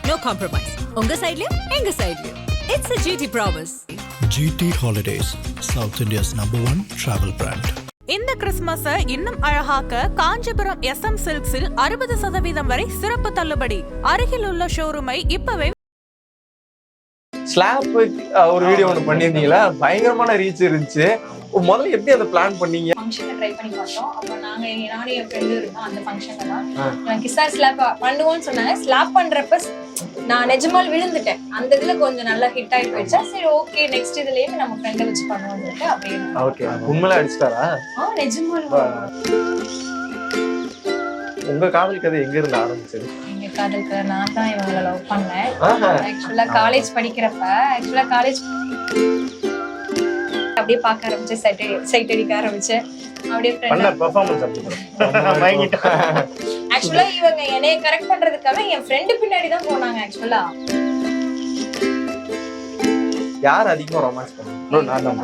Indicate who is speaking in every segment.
Speaker 1: no compromise. உங்க சைடுலயும் எங்க சைடுலயும். It's a GT promise.
Speaker 2: GT Holidays, South India's #1 travel brand.
Speaker 3: இந்த கிறிஸ்துமஸை இன்னும் அழகாக்க காஞ்சிபுரம் SM சில்க்ஸில் 60% வரை சிறப்பு தள்ளுபடி. அருகில் உள்ள ஷோரூமை இப்பவே.
Speaker 4: ஸ்லாப் ஒரு வீடியோ ஒன்று பண்ணியிருந்தீங்களா, பயங்கரமான ரீச் இருந்துச்சு. முதல்ல எப்படி அதை பிளான் பண்ணீங்க?
Speaker 5: ஃபங்க்ஷனை ட்ரை பண்ணி பார்த்தோம். அப்போ நானும் என் ஃப்ரெண்டு இருந்தோம் அந்த ஃபங்க்ஷன்ல தான் கிஸ்ஸா ஸ்லாப் பண்ணுவோம்னு சொன்னாங்க. ஸ்லாப் பண்றப்ப நான் நிஜமால் விழுந்துட்டேன். அந்த இதுல கொஞ்சம் நல்லா ஹிட் ஆகி போயிடுச்சா, சரி ஓகே நெக்ஸ்ட் இதுலயும் நம்ம ஃப்ரெண்டை வச்சு பண்ணுவோம்னு சொல்லிட்டு அப்படியே.
Speaker 4: ஓகே, உண்மையில அடிச்சிட்டாரா?
Speaker 5: நிஜமால்.
Speaker 4: உங்க காதல் கதை எங்க இருந்து ஆரம்பிச்சது?
Speaker 5: எங்க காதல் கதை நான் தான் இவங்களை லவ் பண்ணேன். ஆக்சுவலா காலேஜ் படிக்கிறப்ப அப்படியே பார்க்க ஆரம்பிச்சு, சைட் அடிக்க ஆரம்பிச்சு, அப்படியே ஆக்சுவலா இவங்க என்னைய கரெக்ட் பண்றதுக்காக என் ஃப்ரெண்டு பின்னாடி தான் போனாங்க. ஆக்சுவலா
Speaker 4: யார் அதிகமா ரொமான்ஸ் பண்ணுவாங்க? நான் தான்.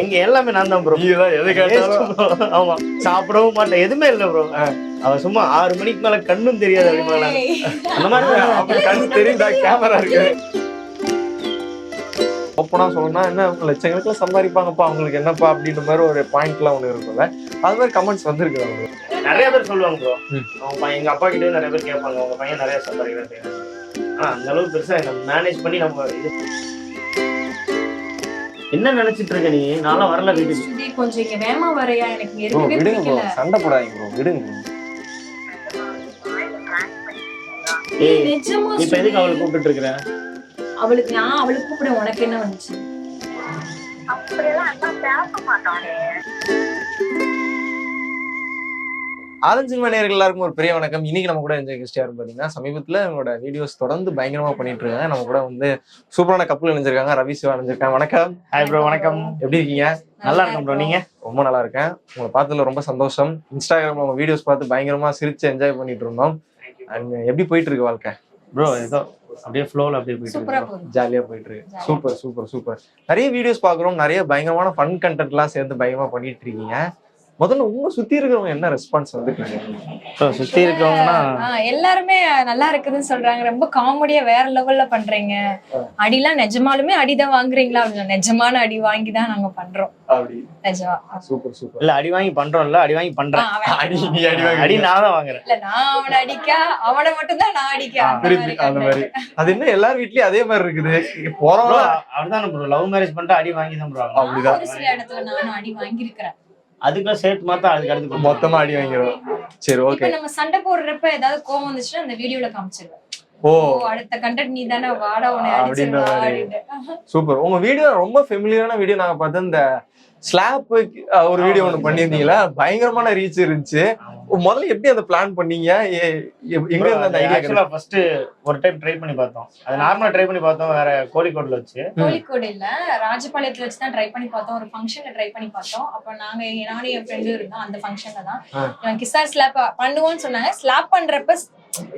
Speaker 6: எங்க எல்லாமே நான் தான் ப்ரோ.
Speaker 4: எது கேட்டாலும்
Speaker 6: ஆமா, சாப்பிடவும் மாட்டேன், எதுவுமே இல்லை ப்ரோ. அவ சும்மா 6 மணிக்கு மேல கண்ணும் தெரியாது அப்படிமா. அந்த மாதிரி
Speaker 4: கண்ணு தெரியுதா? கேமரா இருக்கு. ஓப்பனா சொல்லணும்னா என்ன, லட்சங்களுக்குள்ள சம்பாதிப்பாங்கப்பா, அவங்களுக்கு என்னப்பா அப்படின்ற மாதிரி ஒரு பாயிண்ட்லாம் ஒண்ணு இருக்கும்ல, அது மாதிரி கமெண்ட்ஸ் வந்துருக்கு. அவங்களுக்கு
Speaker 6: நிறைய பேர் சொல்லுவாங்க ப்ரோ. அவங்க எங்க அப்பா கிட்டே நிறைய பேர் கேட்பாங்க, உங்க பையன் நிறைய சம்பாதிக்கிறாங்க. ஆனா அந்த அளவுக்கு பெருசா நம்ம மேனேஜ் பண்ணி நம்ம என்ன நினைச்சிட்டு இருக்க நீ? நான்லாம் வரல வீட்டுக்கு.
Speaker 5: கொஞ்சம் இங்க வேமா வரையா, எனக்கு இருக்கவே பிடிக்கல.
Speaker 4: சண்டை போடாதீங்க ப்ரோ, விடுங்க.
Speaker 6: இப்ப எதுக்கு அவளை கூப்பிட்டு இருக்கிற?
Speaker 5: அவளுக்கு நான் அவளுக்கு கூப்பிட உனக்கு என்ன வந்துச்சு?
Speaker 4: ஆரஞ்சு நேயர்கள் எல்லாருக்கும் ஒரு பெரிய வணக்கம். இன்னைக்கு நம்ம கூட என்ஜாய் கெஸ்ட் யாரும் பாத்தீங்கன்னா, சமீபத்துல உங்களோட வீடியோஸ் தொடர்ந்து பயங்கரமா பண்ணிட்டு இருக்காங்க. நம்ம கூட வந்து சூப்பரான கப்பல் இணைஞ்சிருக்காங்க, ரவி சிவா இணைஞ்சிருக்காங்க. வணக்கம்.
Speaker 6: Hi bro. வணக்கம்.
Speaker 4: எப்படி இருக்கீங்க?
Speaker 6: நல்லா இருக்கும் ப்ரோ. நீங்க?
Speaker 4: ரொம்ப நல்லா இருக்கேன். உங்களை பார்த்ததுல ரொம்ப சந்தோஷம். இன்ஸ்டாகிராம்ல உங்க வீடியோஸ் பார்த்து பயங்கரமா சிரிச்சு என்ஜாய் பண்ணிட்டு இருந்தோம். எப்படி போயிட்டு இருக்கு வாழ்க்கை?
Speaker 6: ப்ரோ ஏதோ அப்படியே ஃப்ளோல அப்படியே போயிட்டு இருக்கு.
Speaker 4: ஜாலியா போயிட்டு இருக்கு. Super super super. நிறைய வீடியோஸ் பாக்குறோம், நிறைய பயங்கரமான ஃபன் கண்டென்ட் எல்லாம் சேர்ந்து பயங்கரமா பண்ணிட்டு இருக்கீங்க. முதல்ல உங்க சுத்தி இருக்கிறவங்க என்ன ரெஸ்பான்ஸ் வந்துருக்கீங்க?
Speaker 6: சுத்தி இருக்கவங்கன்னா
Speaker 5: எல்லாருமே நல்லா இருக்குதுன்னு சொல்றாங்க. ரொம்ப காமெடியா வேற லெவல்ல பண்றீங்க. அடிலாம் நிஜமாலுமே அடிதான் வாங்குறீங்களா? அப்படின்னா நிஜமான அடி வாங்கி தான் நாங்க பண்றோம்.
Speaker 4: அப்படி
Speaker 5: நிஜமா.
Speaker 4: Super super.
Speaker 6: இல்ல அடி வாங்கி பண்றோம், இல்ல அடி வாங்கி பண்றேன். அடி நான் தான் வாங்குறேன்.
Speaker 5: இல்ல நான் அவனை அடிக்க, அவனை மட்டும் தான் நான் அடிக்க.
Speaker 4: அந்த மாதிரி அது என்ன எல்லார் வீட்லயும் அதே மாதிரி இருக்குது. போறவங்க
Speaker 6: அப்படிதான் ப்ரோ. லவ் மேரேஜ் பண்ணிட்டு அடி வாங்கி தான் ப்ரோ.
Speaker 4: அப்படிதான்.
Speaker 5: ஒரு சில இடத்துல நானும் அடி வாங்கி இருக்கிறேன்.
Speaker 6: அதுக்குள்ள சேர்த்து மாத்தா அதுக்கு அடுத்து
Speaker 4: மொத்தமா அடி வாங்கிடுவோம். சரி ஓகே.
Speaker 5: இப்ப நம்ம சண்டை போடுறப்ப ஏதாவது கோவம் வந்துச்சுன்னா அந்த வீடியோல காமிச்சிருவேன். ஓ அடுத்த கண்டென்ட் நீ தானே, வாடா உன்னை அடிச்சிருவா.
Speaker 4: சூப்பர். உங்க வீடியோ ரொம்ப ஃபெமிலியரான வீடியோ. நாங்க பார்த்தோம், இந்த ஸ்லாப் ஒரு வீடியோ ஒன்று பண்ணியிருந்தீங்களா, பயங்கரமான ரீச் இருந்துச்சு. முதல்ல எப்படி அதை பிளான் பண்ணீங்க? எங்க இருந்த அந்த ஐடியா?
Speaker 6: ஆக்சுவலா ஃபர்ஸ்ட் ஒரு டைம் ட்ரை பண்ணி பார்த்தோம். அது நார்மலா ட்ரை பண்ணி பார்த்தோம், வேற கோழிக்கோடுல வச்சு.
Speaker 5: கோழிக்கோடு இல்ல, ராஜபாளையத்துல வச்சு தான் ட்ரை பண்ணி பார்த்தோம். ஒரு ஃபங்க்ஷன்ல ட்ரை பண்ணி பார்த்தோம். அப்ப நானும் என் ஃப்ரெண்டு இருந்தோம் அந்த ஃபங்க்ஷன்ல தான் கிஸ்ஸா ஸ்லாப் பண்ணுவோம்னு சொன்னாங்க. ஸ்லாப் பண்றப்ப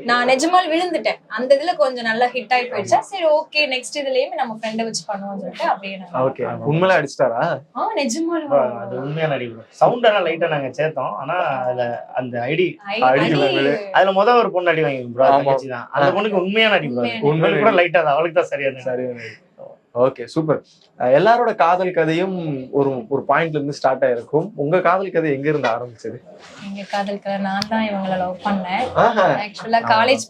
Speaker 5: நான் நிஜமால் விழுந்துட்டேன். அந்த இதுல கொஞ்சம் நல்லா ஹிட் ஆகி போயிடுச்சா, சரி ஓகே நெக்ஸ்ட் இதுலயும் நம்ம ஃப்ரெண்டை வச்சு பண்ணுவோம்னு சொல்லிட்டு அப்படியே.
Speaker 4: ஓகே, உண்மையில அடிச்சிட்டாரா?
Speaker 5: நிஜமால்.
Speaker 6: அது உண்மையான அடி ப்ரோ. சவுண்ட் எல்லாம் லைட்டா நாங்க சேர்த்தோம். ஆனா அதுல அந்த ஐடி அதுல முதல் ஒரு பொண்ணு அடி வாங்கி ப்ரோ. தான் அந்த பொண்ணுக்கு உண்மையான அடி ப்ரோ. உண்மையில கூட லைட்டா தான், அவளுக்கு தான் சரியான.
Speaker 4: Okay super. எல்லாரோட காதல் கதையும் ஒரு பாயிண்ட்ல இருந்து ஸ்டார்ட் ஆயிருக்கும். உங்க காதல் கதை எங்க இருந்து ஆரம்பிச்சது?
Speaker 5: எங்க காதல் கதை நான் தான் இவங்களை லவ் பண்ணேன். ஆக்சுவலா காலேஜ்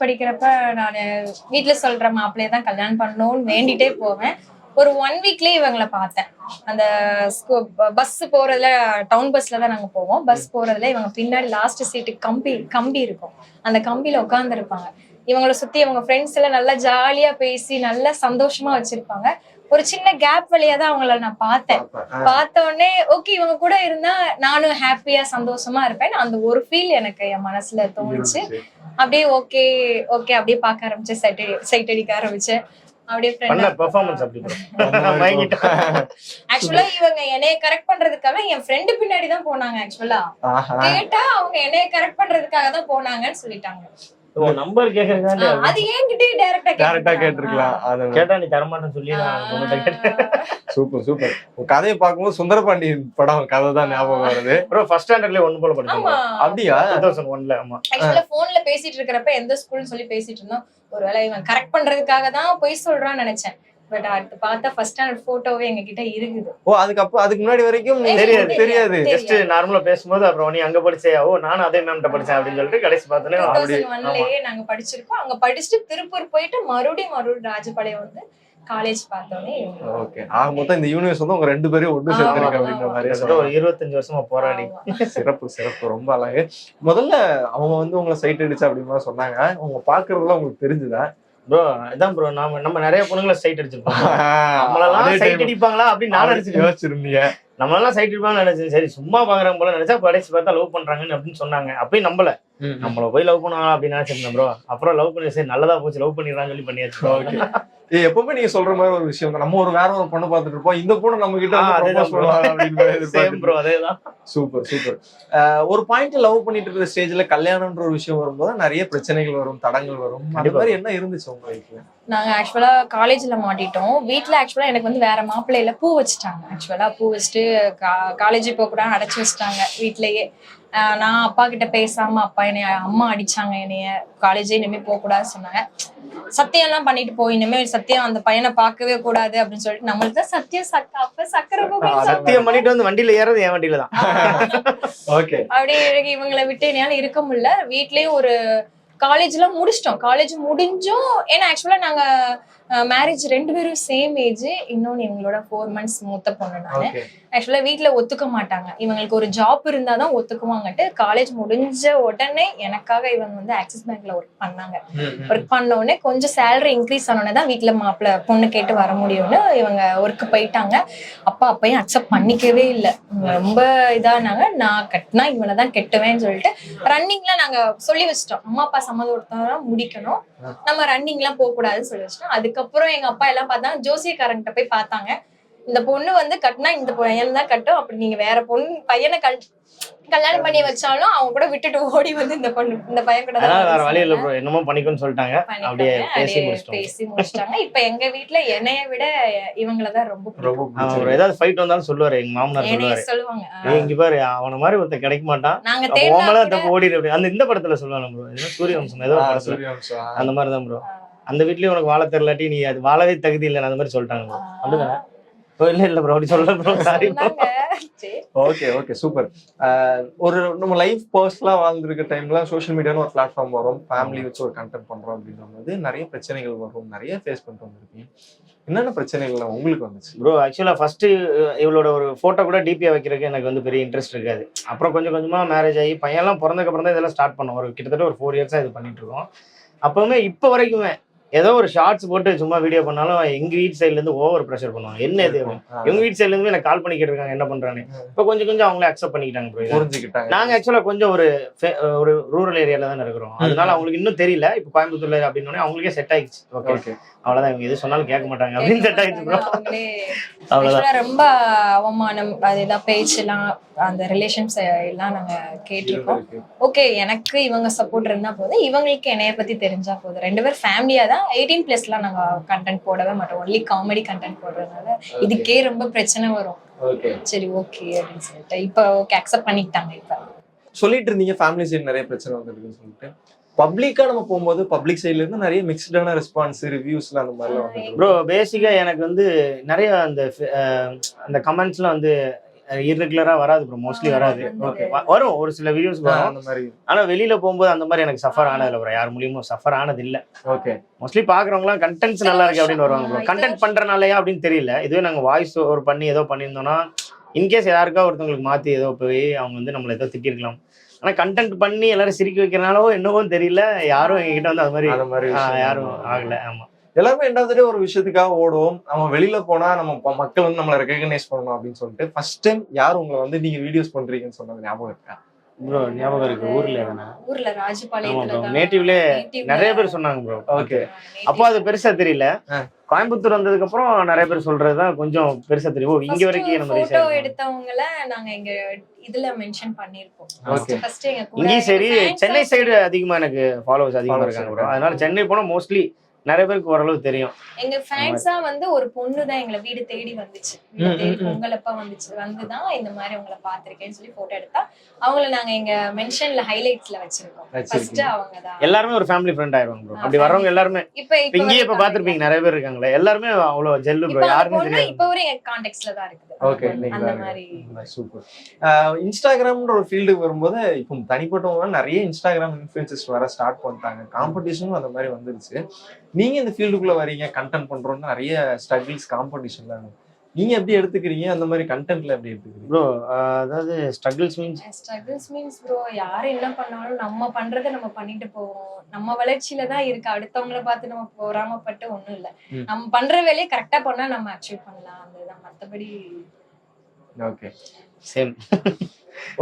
Speaker 5: படிக்கிறப்ப நான் வீட்டுல சொல்ற மாப்பிள்ளைய தான் கல்யாணம் பண்ணணும்னு வேண்டிட்டே போவேன். ஒரு 1 வீக்லயே இவங்களை பார்த்தேன். அந்த பஸ் போறதுல, டவுன் பஸ்ல தான் நாங்க போவோம். பஸ் போறதுல இவங்க பின்னாடி லாஸ்ட் சீட்டு கம்பி இருக்கும், அந்த கம்பியில உட்கார்ந்து இருப்பாங்க. இவங்களை சுத்தி அவங்க ஃப்ரெண்ட்ஸ் எல்லாம் நல்லா ஜாலியா பேசி நல்லா சந்தோஷமா வச்சிருப்பாங்க. ஒரு சின்ன கேப் வழியா தான் அவங்கள நான் பார்த்தேன். பார்த்த உடனே ஓகே இவங்க கூட இருந்தா நானும் ஹாப்பியா சந்தோஷமா இருப்பேன். அந்த ஒரு ஃபீல் எனக்கு என் மனசுல தோணுச்சு. அப்படியே ஓகே அப்படியே பார்க்க ஆரம்பிச்சேன், சைட் அடிக்க ஆரம்பிச்சேன். அப்படியே ஆக்சுவலா இவங்க என்னைய கரெக்ட் பண்றதுக்காக என் ஃப்ரெண்டு பின்னாடி தான் போனாங்க. ஆக்சுவலா கேட்டா அவங்க என்னைய கரெக்ட் பண்றதுக்காக தான் போனாங்கன்னு சொல்லிட்டாங்க.
Speaker 6: நம்பர் கேக்குறதுக்காண்டி
Speaker 5: அது ஏன்கிட்டயே
Speaker 4: டைரக்டா கேட்டிருக்கலாம்.
Speaker 6: கேட்டா நீ தரமாட்டேன்னு சொல்லி நான் உங்ககிட்ட கேட்டேன்.
Speaker 4: Super super. கதையை பார்க்கும்போது சுந்தரபாண்டியன் படம் கதை தான் ஞாபகம் வருது.
Speaker 6: ப்ரோ ஃபர்ஸ்ட் ஸ்டாண்டர்ட்ல 1 போல படிச்சோம்.
Speaker 4: அப்படியா?
Speaker 6: 2001ல. ஆமா.
Speaker 5: ஆக்சுவலா போன்ல பேசிட்டு இருக்கிறப்ப எந்த ஸ்கூல்னு சொல்லி பேசிட்டு இருந்தோம். ஒருவேளை இவன் கரெக்ட் பண்றதுக்காக தான் போய் சொல்றான்னு நினைச்சேன். பட் அடுத்து பார்த்தா ஃபர்ஸ்ட் ஸ்டாண்டர்ட் போட்டோவே எங்க கிட்ட இருக்குது.
Speaker 4: அதுக்கு முன்னாடி வரைக்கும் தெரியாது.
Speaker 6: ஜஸ்ட் நார்மலா பேசும்போது அப்புறம் நீ அங்க படிச்சே, நானும் அதே மேம்கிட்ட படிச்சேன் அப்படின்னு சொல்லிட்டு கடைசி பார்த்தோன்னே
Speaker 5: 2001லயே நாங்க படிச்சிருக்கோம். அங்க படிச்சுட்டு திருப்பூர் போயிட்டு மறுபடியும் ராஜபாளையம் வந்து காலேஜ் பார்த்தோன்னே.
Speaker 4: ஓகே. ஆக மொத்தம் இந்த யூனிவர்ஸ் வந்து உங்க 2 பேரையும் ஒண்ணு சேர்த்திருக்கு அப்படிங்கிற மாதிரி
Speaker 6: ஒரு 25 வருஷமா போராடி.
Speaker 4: சிறப்பு ரொம்ப அழகு. முதல்ல அவங்க வந்து உங்களை சைட் அடிச்சு அப்படிமா சொன்னாங்க. உங்க பாக்குறதுலாம் உங்களுக்கு தெரிஞ்சுதா?
Speaker 6: ப்ரோ இதான் ப்ரோ நம்ம நிறைய பொண்ணுங்களை சைட் அடிச்சிருப்போம். நம்மளெல்லாம் சைட் அடிப்பாங்களா அப்படின்னு நான்
Speaker 4: யோசிச்சிருந்தீங்க.
Speaker 6: நம்மளெல்லாம் சைட் அடிப்பாங்கன்னு நினைச்சேன். சரி சும்மா பாக்குறாங்க போல நினைச்சா கடைசி பார்த்தா லவ் பண்றாங்கன்னு அப்படின்னு சொன்னாங்க. அப்பயும் நம்பல. நம்மள போய் லவ் பண்ணுவாங்க அப்படின்னு நினைச்சிருந்தேன் ப்ரோ. அப்புறம் லவ் பண்ணி சரி நல்லதா போச்சு, லவ் பண்ணிடுறான்னு சொல்லி பண்ணியாச்சு.
Speaker 4: ஓகே. எப்பவுமே நீங்க சொல்ற மாதிரி ஒரு விஷயம் தான். நம்ம வேற ஒரு பொண்ணு பார்த்துட்டு இருப்போம், இந்த பொண்ணு நம்ம கிட்ட
Speaker 6: அதேதான்.
Speaker 4: சூப்பர். ஒரு பாயிண்ட் லவ் பண்ணிட்டு இருக்கிற ஸ்டேஜ்ல கல்யாணம்ன்ற ஒரு விஷயம் வரும்போது நிறைய பிரச்சனைகள் வரும், தடங்கள் வரும். அந்த மாதிரி என்ன இருந்துச்சு உங்க லைஃப்ல?
Speaker 5: நாங்க ஆக்சுவலா காலேஜ்ல மாட்டிட்டோம். வீட்டுல ஆக்சுவலா எனக்கு வந்து வேற மாப்பிள்ளையில பூ வச்சுட்டாங்க. ஆக்சுவலா பூ வச்சுட்டு காலேஜ் போக கூட அடைச்சு வச்சுட்டாங்க வீட்லயே. நான் அப்பா கிட்ட பேசாம அப்பா என்னைய அம்மா அடிச்சாங்க. என்னைய காலேஜே இனிமே போக கூடாதுன்னு சொன்னாங்க. சத்தியம் எல்லாம் பண்ணிட்டு போய் இனிமே சத்தியம் அந்த பையனை பார்க்கவே கூடாது அப்படின்னு சொல்லிட்டு நம்மளுக்கு தான் சத்தியம்
Speaker 6: சத்தியம் பண்ணிட்டு வந்து வண்டியில ஏறது என் வண்டியில தான்.
Speaker 5: அப்படியே இவங்களை விட்டு என்னால இருக்க முடியல. வீட்லயும் ஒரு காலேஜ்லாம் முடிச்சிட்டோம். காலேஜ் முடிஞ்சும் ஏன்னா ஆக்சுவலா நாங்க மேரேஜ் 2 பேரும் சேம் ஏஜ். இன்னொன்னு இவங்களோட 4 months மூத்த பொண்ணு நானு. ஆக்சுவலா வீட்டுல ஒத்துக்க மாட்டாங்க. இவங்களுக்கு ஒரு ஜாப் இருந்தாதான் ஒத்துக்குவாங்கட்டு காலேஜ் முடிஞ்ச உடனே எனக்காக இவங்க வந்து ஆக்சிஸ் பேங்க்ல ஒர்க் பண்ணாங்க. ஒர்க் பண்ண உடனே கொஞ்சம் சேலரி இன்க்ரீஸ் ஆனோடனே தான் வீட்டுல மாப்பிள்ள பொண்ணு கேட்டு வர முடியும்னு இவங்க ஒர்க்கு போயிட்டாங்க. அப்பையும் அக்செப்ட் பண்ணிக்கவே இல்லை. ரொம்ப இதானாங்க. நான் கட்டினா இவனை தான் கெட்டுவேன்னு சொல்லிட்டு ரன்னிங்ல நாங்க சொல்லி வச்சிட்டோம். அம்மா அப்பா சம்மதம் முடிக்கணும், நம்ம ரன்னிங்லாம் போக கூடாதுன்னு சொல்லி வச்சிட்டோம். அதுக்கப்புறம் எங்க அப்பா எல்லாம் பார்த்தாங்க. ஜோசியக்காரங்கிட்ட போய் பார்த்தாங்க. இந்த பொண்ணு வந்து கட்டினா இந்த பையன் தான் கட்டும், அப்படி நீங்க வேற பையனை கல்யாணம் பண்ணி வச்சாலும் அவங்க கூட விட்டுட்டு ஓடி வந்து இந்த பையன் கூட
Speaker 6: வேற வழி இல்ல ப்ரோ, என்னமோ பண்ணிக்கணும்னு சொல்லிட்டாங்க. அப்படியே
Speaker 5: பேசி முடிச்சிட்டாங்க. இப்ப எங்க வீட்ல என்னைய விட இவங்களதான் ரொம்ப
Speaker 6: ஏதாவது ஃபைட் வந்தாலும் சொல்லுவாரு எங்க மாமனார் சொல்லுவாங்க, இங்க பாரு அவன மாதிரி ஒருத்தன் கிடைக்க மாட்டான், ஓடிடு. அந்த இந்த படத்துல சொல்லுவாங்க ப்ரோ, சூரியவம்சம் ஏதோ அந்த மாதிரிதான் ப்ரோ. அந்த வீட்லயும் உனக்கு வாழ தெரியலாட்டி நீ அது வாழவே தகுதி இல்லைன்னு அந்த மாதிரி சொல்லிட்டாங்க ப்ரோ. அப்படிதானே? இல்ல ப்ரோ அப்படி சொல்ல bro, sorry bro.
Speaker 4: Okay super. ஒரு நம்ம லைஃப் பர்சனலா வாழ்ந்துருக்க டைம்ல சோஷியல் மீடியான்னு ஒரு பிளாட்ஃபார்ம் வரும், ஃபேமிலி வச்சு ஒரு கண்டென்ட் பண்றோம் அப்படின்றது நிறைய பிரச்சனைகள் வரும், நிறைய ஃபேஸ் பண்ணிட்டு வந்திருக்கீங்க. என்னென்ன பிரச்சனைகள் உங்களுக்கு வந்துச்சு
Speaker 6: ப்ரோ? ஆக்சுவலா ஃபர்ஸ்ட் இவளோட ஒரு போட்டோ கூட டிபியா வைக்கிறதுக்கு எனக்கு வந்து பெரிய இன்ட்ரெஸ்ட் இருக்காது. அப்புறம் கொஞ்சமா மேரேஜ் ஆகி பையன்லாம் பிறந்ததுக்கு அப்புறம் தான் இதெல்லாம் ஸ்டார்ட் பண்ணோம். ஒரு கிட்டத்தட்ட ஒரு 4 years இது பண்ணிட்டு இருக்கோம். அப்பவுமே இப்போ வரைக்குமே ஏதோ ஒரு ஷார்ட்ஸ் போட்டு சும்மா வீடியோ பண்ணாலும் எங்க வீட்டு சைட்ல இருந்து ஓவர் ப்ரெஷர் பண்ணுவாங்க. என்ன இது எங்க வீட்டு சைட்ல இருந்து எனக்கு கால் பண்ணி கேட்டிருக்காங்க என்ன பண்றான்னு. இப்ப கொஞ்சம் அவங்களே அக்செப்ட் பண்ணிக்கிட்டாங்க ப்ரோ, புரிஞ்சுக்கிட்டாங்க. நாங்க ஆக்சுவலா கொஞ்சம் ஒரு ரூரல் ஏரியால தானே இருக்கிறோம், அதனால அவங்களுக்கு இன்னும் தெரியல. இப்ப கோயம்புத்தூர்ல அப்படின்னு அவங்களுக்கே செட் ஆயிடுச்சு. ஓகே அவ்வளவுதான், இவங்க எது சொன்னாலும் கேட்க மாட்டாங்க அப்படின்னு செட் ஆயிடுச்சு ப்ரோ.
Speaker 5: அவ்வளவுதான். ரொம்ப அவமானம் அதுதான் பேச்செல்லாம், அந்த ரிலேஷன்ஸ் எல்லாம் நாங்க கேட்டிருக்கோம். ஓகே எனக்கு இவங்க சப்போர்ட் இருந்தா போதும், இவங்களுக்கு என்னைய பத்தி தெரிஞ்சா போதும். 2 பேர் ஃபேமிலியா தான் 18+ எல்லாம் நாங்க கண்டென்ட் போடவே மாட்டோம், ஒன்லி காமெடி கண்டென்ட் போடுறதுனால இதுக்கே ரொம்ப பிரச்சனை வரும். சரி ஓகே அப்படின்னு சொல்லிட்டு இப்ப ஓகே அக்செப்ட் பண்ணிட்டாங்க. இப்ப
Speaker 4: சொல்லிட்டு இருந்தீங்க ஃபேமிலி சைடு நிறைய பிரச்சனை வந்துருக்குன்னு சொல்லிட்டு, பப்ளிக்கா நம்ம போகும்போது பப்ளிக் சைட்ல இருந்து நிறைய மிக்ஸ்டான ரெஸ்பான்ஸ் ரிவ்யூஸ்ல அந்த மாதிரி வந்து
Speaker 6: ப்ரோ. பேசிக்கா எனக்கு வந்து நிறைய அந்த கமெண்ட்ஸ்லாம் வந்து இர்ரெகுலரா வராது ப்ரோ, மோஸ்ட்லி வராது. வரும் ஒரு சில வீடியோஸ் வரும் அந்த மாதிரி. ஆனா வெளியில போகும்போது அந்த மாதிரி எனக்கு சஃபர் ஆனதில்ல ப்ரோ, யார் மூலியமும் சஃபர் ஆனது இல்ல. ஓகே மோஸ்ட்லி பாக்குறவங்களாம் கண்டென்ட்ஸ் நல்லா இருக்கு அப்படின்னு வருவாங்க ப்ரோ. கண்டென்ட் பண்றனாலயா அப்படின்னு தெரியல. இதுவே நாங்க வாய்ஸ் ஓவர் பண்ணி ஏதோ பண்ணியிருந்தோம்னா இன்கேஸ் யாருக்கா ஒருத்தவங்களுக்கு மாத்தி ஏதோ போய் அவங்க வந்து நம்மள ஏதோ திட்டிருக்கலாம். ஆனா கண்டென்ட் பண்ணி எல்லாரும் சிரிக்க வைக்கிறனாலோ என்னவோ தெரியல, யாரும் எங்ககிட்ட வந்து அது மாதிரி யாரும் ஆகல. ஆமா
Speaker 4: எல்லாருமே ரெண்டாவது ஒரு விஷயத்துக்காக ஓடுவோம். நம்ம வெளியில போனா நம்ம மக்கள் வந்து நம்மளை ரெகக்னைஸ் பண்ணணும் அப்படின்னு சொல்லிட்டு ஃபர்ஸ்ட் டைம் யார் உங்களை வந்து நீங்க வீடியோஸ் பண்றீங்கன்னு சொன்னது ஞாபகம் இருக்கா?
Speaker 6: ப்ரோ ஞாபகம் இருக்கு ஊர்ல தானே.
Speaker 5: ஊர்ல ராஜபாளையத்துல
Speaker 6: ப்ரோ
Speaker 5: தான்.
Speaker 6: நேட்டிவ்ல
Speaker 5: Native-ல
Speaker 6: நிறைய பேர் சொன்னாங்க ப்ரோ.
Speaker 4: ஓகே.
Speaker 6: அப்போ அது பெருசா தெரியல. கோயம்புத்தூர் வந்ததுக்கு அப்புறம் நிறைய பேர் சொல்றதுதான் கொஞ்சம் பெருசா தெரியும். ஓ இங்க வரைக்கும் நம்ம
Speaker 5: போட்டோ எடுத்தவங்கள நாங்க எங்க இதுல மென்ஷன் பண்ணிருப்போம்.
Speaker 4: Okay.
Speaker 5: ஃபர்ஸ்ட் எங்க கூட
Speaker 6: இங்கேயும் சரி
Speaker 5: fans
Speaker 6: சென்னை
Speaker 5: ஆ
Speaker 6: சைடு அதிகமா எனக்கு ஃபாலோவர்ஸ் அதிகமா இருக்காங்க ப்ரோ. அதனால சென்னை போனா மோஸ்ட்லி நிறைய பேருக்கு ஓரளவு தெரியும்.
Speaker 5: எங்க ஃபேன்ஸா வந்து ஒரு பொண்ணு தான் எங்களை வீடு தேடி வந்துச்சு. வீடு தேடி பொங்கலப்பா வந்துதான் இந்த மாதிரி உங்களை பாத்திருக்கேன்னு சொல்லி போட்டோ எடுத்தா அவங்கள நாங்க எங்க மென்ஷன்ல ஹைலைட்ஸ்ல வச்சிருக்கோம். ஃபர்ஸ்ட் அவங்க தான்.
Speaker 6: எல்லாருமே ஒரு ஃபேமிலி ஃப்ரெண்ட் ஆயிருவாங்க ப்ரோ. அப்படி வரவங்க எல்லாருமே
Speaker 5: இப்ப
Speaker 6: இங்கேயே இப்ப பாத்திருப்பீங்க நிறைய பேர் இருக்காங்களே எல்லாருமே அவ்வளவு ஜெல்லு ப்ரோ. யாருமே தெரியாது.
Speaker 5: இப்ப வரை எங்க கான்டெக்ட்ல தான் இருக்குது.
Speaker 4: ஓகே.
Speaker 5: அந்த மாதிரி
Speaker 4: சூப்பர். இன்ஸ்டாகிராம்ன்ற ஒரு ஃபீல்டுக்கு வரும்போது இப்போ தனிப்பட்டவங்க நிறைய இன்ஸ்டாகிராம் இன்ஃப்ளூயன்சர்ஸ் வர ஸ்டார்ட் பண்ணிட்டாங்க. காம்படிஷனும் அந்த மாதிரி வந்துருச்சு. நீங்க இந்த ஃபீல்டுக்குள்ள வரீங்க, கண்டென்ட் பண்றோம்னா நிறைய ஸ்ட்ரகிள்ஸ் காம்படிஷன்லாம் நீங்க எப்படி எடுத்துக்கிறீங்க? அந்த மாதிரி கண்டென்ட்ல எப்படி எடுத்துக்கிறீங்க
Speaker 6: ப்ரோ? அதாவது ஸ்ட்ரகிள்ஸ்
Speaker 5: மீன்ஸ் ப்ரோ யாரு என்ன பண்ணாலும் நம்ம பண்றதை நம்ம பண்ணிட்டு போவோம். நம்ம வளர்ச்சியில தான் இருக்கு. அடுத்தவங்கள பார்த்து நம்ம பொறாமப்பட்டு ஒண்ணும் இல்ல. நம்ம பண்ற வேலையை கரெக்டா பண்ணா நம்ம அச்சீவ் பண்ணலாம். அதுதான். மத்தபடி
Speaker 4: ஓகே
Speaker 6: சேம்.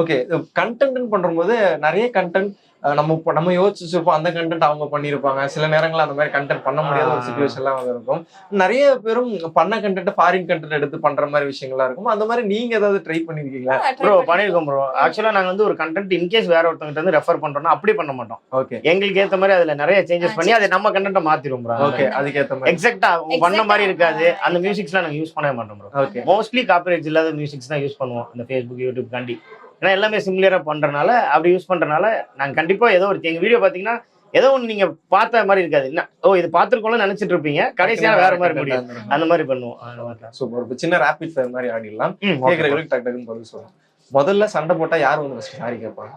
Speaker 4: ஓகே. கண்டென்ட் பண்றபோது நிறைய கண்டென்ட் நம்ம யோசிச்சிருப்போம். அந்த கண்டென்ட் அவங்க பண்ணிருப்பாங்க. சில நேரங்கள் அந்த மாதிரி கண்டென்ட் பண்ண முடியாத ஒரு சிச்சுவேஷன்லாம் இருக்கும். நிறைய பேரும் பண்ண கண்டென்ட் ஃபாரின் கண்டென்ட் எடுத்து பண்ற மாதிரி விஷயங்கள்லாம் இருக்கும். அந்த மாதிரி நீங்க ஏதாவது ட்ரை பண்ணிருக்கீங்களா?
Speaker 6: ப்ரோ பண்ணிருக்கோம் ப்ரோ. ஆக்சுவலா நாங்க வந்து ஒரு கண்டென்ட் இன்கேஸ் வேற ஒருத்தவங்க வந்து ரெஃபர் பண்றோம்னா அப்படி பண்ண மாட்டோம்.
Speaker 4: ஓகே.
Speaker 6: எங்களுக்கு ஏத்த மாதிரி அதுல நிறைய சேஞ்சஸ் பண்ணி அதை நம்ம கண்டென்ட்டை மாத்திரும் ப்ரோ.
Speaker 4: ஓகே. அதுக்கு ஏத்த மாதிரி
Speaker 6: எக்ஸாக்ட்டா பண்ண மாதிரி இருக்காது. அந்த மியூசிக்ஸ்லாம் நாங்க யூஸ் பண்ணவே மாட்டோம் ப்ரோ.
Speaker 4: ஓகே.
Speaker 6: மோஸ்ட்லி காப்பிரைட்ஸ் இல்லாத மியூசிக்ஸ் தான் யூஸ் பண்ணுவோம் அந்த Facebook யூடியூப் காண்டி. ஏன்னா எல்லாமே சிமிலரா பண்றதுனால அப்படி யூஸ் பண்றதுனால நாங்க கண்டிப்பா ஏதோ ஒரு எங்க வீடியோ பாத்தீங்கன்னா ஏதோ ஒன்று நீங்க பார்த்த மாதிரி இருக்காது. ஓ இது பார்த்துருக்கோம்னு நினைச்சிட்டு இருப்பீங்க, கடைசியா வேற மாதிரி முடியும். அந்த மாதிரி பண்ணுவோம்.
Speaker 4: சூப்பர். இப்போ சின்ன ரேபிட் ஃபயர் மாதிரி ஆடிடலாம். கேட்கறவங்களுக்கு டக்கு டக்குன்னு பதில் சொல்லுவோம். முதல்ல சண்டை போட்டா யார் வந்து ஃபர்ஸ்ட் சாரி கேட்பாங்க?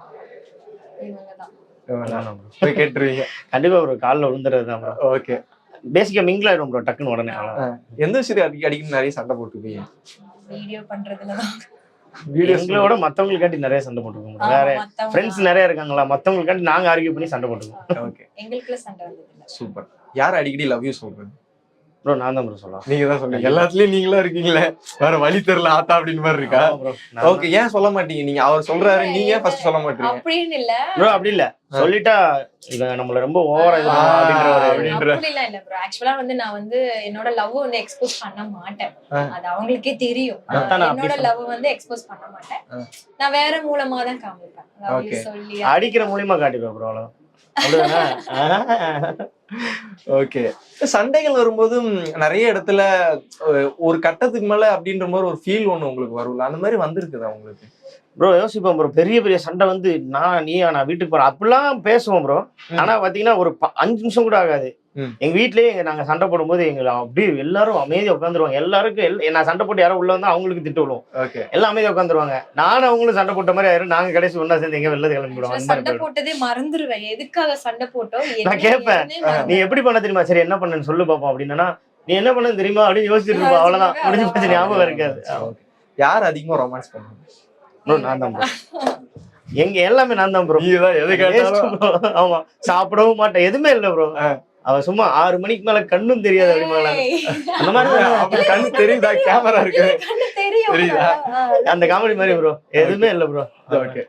Speaker 5: இவங்கதான்.
Speaker 4: போய் கேட்டுருவீங்க.
Speaker 6: கண்டிப்பா ஒரு காலில் விழுந்துறது தான் ப்ரோ.
Speaker 4: ஓகே.
Speaker 6: பேசிக்கா மிங்கிள் ஆயிடும் ப்ரோ டக்குன்னு உடனே.
Speaker 4: எந்த விஷயத்தை அடிக்கடி நிறைய சண்டை போட்டுப்பீங்க?
Speaker 5: வீடியோ பண்றதுலதான்.
Speaker 6: எங்களோட மத்தவங்களுக்காண்டி நிறைய சண்டை போட்டுக்கோங்க. வேற ஃப்ரெண்ட்ஸ் நிறைய இருக்காங்களா, மத்தவங்களுக்காண்டி நாங்க ஆர்கியூ பண்ணி சண்டை போட்டுக்கோம்.
Speaker 4: ஓகே.
Speaker 5: எங்களுக்குள்ள சண்டை வந்தது இல்ல.
Speaker 4: சூப்பர். யார் அடிக்கடி லவ் யூ சொல்றது?
Speaker 6: ப்ரோ நான் தான் ப்ரோ சொல்லலாம்.
Speaker 4: நீங்க தான் சொல்லுங்க. எல்லாத்துலயும் நீங்களா இருக்கீங்களே, வேற வழி தெரியல ஆத்தா அப்படின்னு மாதிரி இருக்கா? ஓகே. ஏன் சொல்ல மாட்டீங்க? நீங்க அவர் சொல்றாரு, நீங்க ஏன் ஃபர்ஸ்ட் சொல்ல மாட்டீங்க?
Speaker 5: அப்படின்னு இல்ல
Speaker 6: ப்ரோ. அப்படி இல்ல, சொல்லிட்டா இவன் நம்மள ரொம்ப ஓவரா இது அப்படின்ற ஒரு
Speaker 5: அப்படிலாம் இல்ல ப்ரோ. ஆக்சுவலா வந்து நான் வந்து என்னோட லவ் வந்து எக்ஸ்போஸ் பண்ண மாட்டேன். அது அவங்களுக்கே தெரியும். என்னோட லவ் வந்து எக்ஸ்போஸ் பண்ண மாட்டேன். நான் வேற மூலமா தான் காமிப்பேன். லவ் சொல்லி
Speaker 6: அடிக்கிற மூலியமா காட்டிடுவேன் ப்ரோ. அவ்வளவு.
Speaker 4: ஓகே. சண்டைகள் வரும்போது நிறைய இடத்துல ஒரு கட்டத்துக்கு மேல அப்படின்ற மாதிரி ஒரு ஃபீல் ஒண்ணு உங்களுக்கு வரும்ல, அந்த மாதிரி வந்திருக்குதா உங்களுக்கு?
Speaker 6: ப்ரோ யோசிப்போம் ப்ரோ. பெரிய பெரிய சண்டை வந்து நான் வீட்டுக்கு போறேன் அப்படிலாம் பேசுவோம் ப்ரோ. ஆனா பாத்தீங்கன்னா ஒரு 5 நிமிஷம் கூட ஆகாது. எங்க வீட்லயே நாங்க சண்டை போடும்போது எங்களை அப்படியே எல்லாரும் அமைதியா உட்காந்துருவாங்க. எல்லாருக்கும் நான் சண்டை போட்டு யாரும் உள்ள வந்தா அவங்களுக்கு திட்டு விழுவும். எல்லாம் அமைதியா உட்காந்துருவாங்க. நானும் அவங்களும் சண்டை போட்ட மாதிரி ஆயிரும். நாங்க கடைசி ஒன்னா சேர்ந்து எங்க வெளில கிளம்பிடுவோம்.
Speaker 5: சண்டை போட்டதே மறந்துருவேன். எதுக்காக சண்டை போட்டோம்
Speaker 6: நான் கேட்பேன், நீ எப்படி பண்ண தெரியுமா? சரி என்ன பண்ணு சொல்லு பாப்போம் அப்படின்னா, நீ என்ன பண்ணு தெரியுமா அப்படின்னு யோசிச்சுட்டு இருப்பா. அவ்வளவுதான், முடிஞ்சு போச்சு, ஞாபகம் இருக்காது.
Speaker 4: யார் அதிகமா ரொமான்ஸ் பண்ணுவாங்க?
Speaker 6: ப்ரோ நான் தான் ப்ரோ. எங்க எல்லாமே நான் தான் ப்ரோ. ஆமா, சாப்பிடவும் மாட்டேன், எதுவுமே இல்லை ப்ரோ. அவ சும்மா 6 மணிக்கு மேல கண்ணும் தெரியாது அப்படிமா. அந்த மாதிரி
Speaker 4: கண்ணு தெரியுதா? கேமரா இருக்கு தெரியுதா?
Speaker 6: அந்த காமெடி மாதிரி ப்ரோ. எதுவுமே இல்ல ப்ரோ.
Speaker 4: ஓகே.